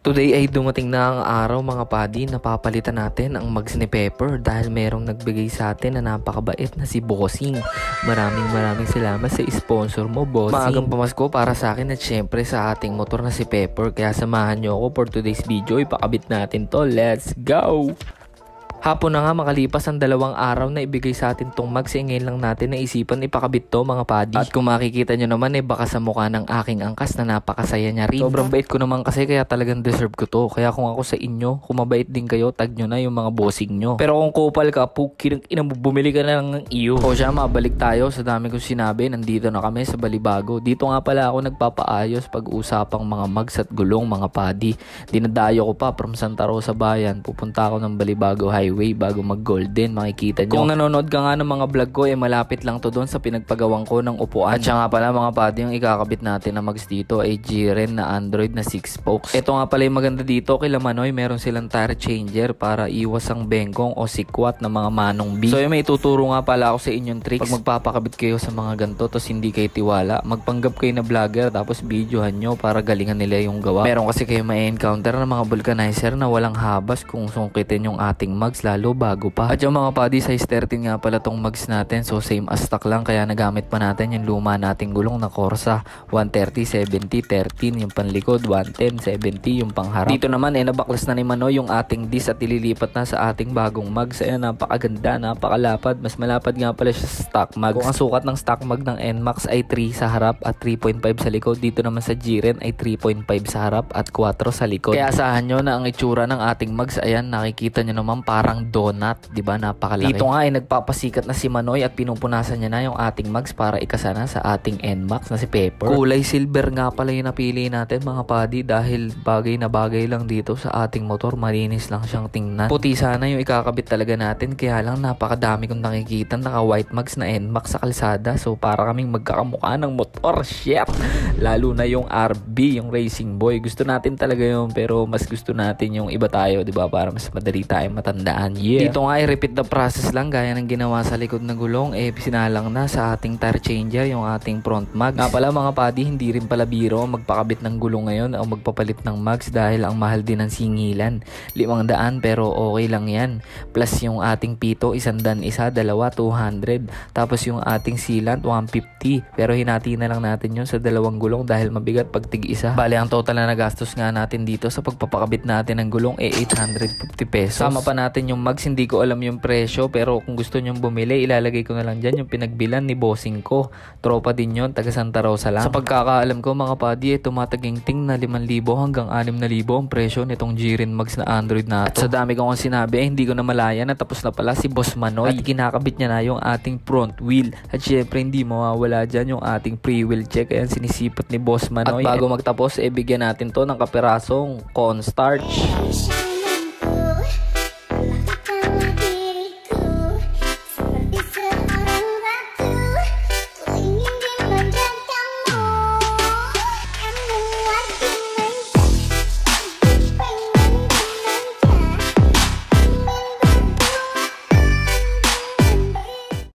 Today ay dumating na ang araw mga padi na papalitan natin ang mags ni Pepper dahil merong nagbigay sa atin na napakabait na si Bossing. Maraming salamat sa sponsor mo, Bossing. Maagang pamasko para sa akin at syempre sa ating motor na si Pepper. Kaya samahan nyo ako for today's video. Ipakabit natin to. Let's go! Hapon na nga makalipas ang 2 araw na ibigay sa atin tong mags, ngayon lang natin naisipan ipakabit to mga padi. At kung makikita nyo naman baka sa mukha ng aking angkas na napakasaya niya rin. Sobrang bait ko naman kasi kaya talagang deserve ko to. Kaya kung ako sa inyo, kung mabait din kayo, tag nyo na yung mga bossing nyo. Pero kung kupal ka, bumili ka na ng iyo. O siya, mabalik tayo sa dami kong sinabi. Nandito na kami sa Balibago. Dito nga pala ako nagpapaayos pag-usapang mga mags at gulong mga padi. Dinadayo ko pa from Santa Rosa Bayan. Pupunta ako ng Balibago Highway bago mag-golden, makikita nyo. Kung nanonood ka nga ng mga vlog ko, malapit lang to doon sa pinagpagawang ko ng upuan. At siya nga pala mga padi, yung ikakabit natin na mags dito ay Jiren na Android na 6 spokes. Ito nga pala yung maganda dito, kila Manoy, meron silang tire changer para iwas ang bengkong o sikwat ng mga manong B. So yung may ituturo nga pala ako sa inyong tricks. Pag magpapakabit kayo sa mga ganito, tapos hindi kayo tiwala, magpanggap kayo na vlogger, tapos videohan nyo para galingan nila yung gawa. Meron kasi kayo ma-encounter na mga vulcanizer na walang habas kung sungkitin yung ating mags, lalo bago pa. At yung mga padi, size 13 nga pala tong mags natin. So same as stock lang, kaya nagamit pa natin yung luma nating gulong na Corsa 130, 70, 13 yung panlikod, 110, 70 yung pangharap. Dito naman nabaklas na ni Manoy yung ating disc at ililipat na sa ating bagong mags. Ayan, napakaganda, napakalapad. Mas malapad nga pala siya sa stock mags. Kung ang sukat ng stock mag ng NMAX ay 3 sa harap at 3.5 sa likod, dito naman sa Jiren ay 3.5 sa harap at 4 sa likod. Kaya asahan nyo na ang itsura ng ating mags, ayan, nakikita nyo naman parang donut, di ba? Napakalaki. Dito nga ay nagpapasikat na si Manoy at pinupunasan niya na yung ating mags para ikasana sa ating NMAX na si Pepper. Kulay silver nga pala yung napili natin mga padi dahil bagay na bagay lang dito sa ating motor, malinis lang siyang tingnan. Puti sana yung ikakabit talaga natin, kaya lang napakadami kong nakikita naka white mags na NMAX sa kalsada. So para kaming magkakamukha ng motor, shit! Lalo na yung RB, yung racing boy. Gusto natin talaga yun, pero mas gusto natin yung iba tayo, di ba? Para mas madali tayong matandaan. Yeah. Dito nga ay repeat the process lang gaya ng ginawa sa likod ng gulong, sinalang na sa ating tire changer yung ating front mags. Nga pala mga padi, hindi rin pala biro magpakabit ng gulong ngayon o magpapalit ng mags dahil ang mahal din ng singilan. 500 pero okay lang yan. Plus yung ating pito, 100 isa, 200. Tapos yung ating sealant, 150. Pero hinati na lang natin yun sa 2 gulong dahil mabigat pag tig-isa. Bali, ang total na nagastos nga natin dito sa pagpapakabit natin ng gulong 850 pesos. Sama pa natin yung mags, hindi ko alam yung presyo, pero kung gusto nyong bumili, ilalagay ko na lang dyan yung pinagbilan ni bossing ko. Tropa din yun, taga Santa Rosa lang. Sa pagkakaalam ko mga padi, tumatagingting na 5,000 hanggang 6,000 ang presyo nitong Jiren mags na Android na to. At sa dami kong sinabi, hindi ko na malaya na tapos na pala si Boss Manoy at kinakabit niya na yung ating front wheel. At syempre hindi mawawala dyan yung ating pre-wheel check. Ayan, sinisipat ni Boss Manoy. At bago magtapos, bigyan natin to ng kapirasong cornstarch.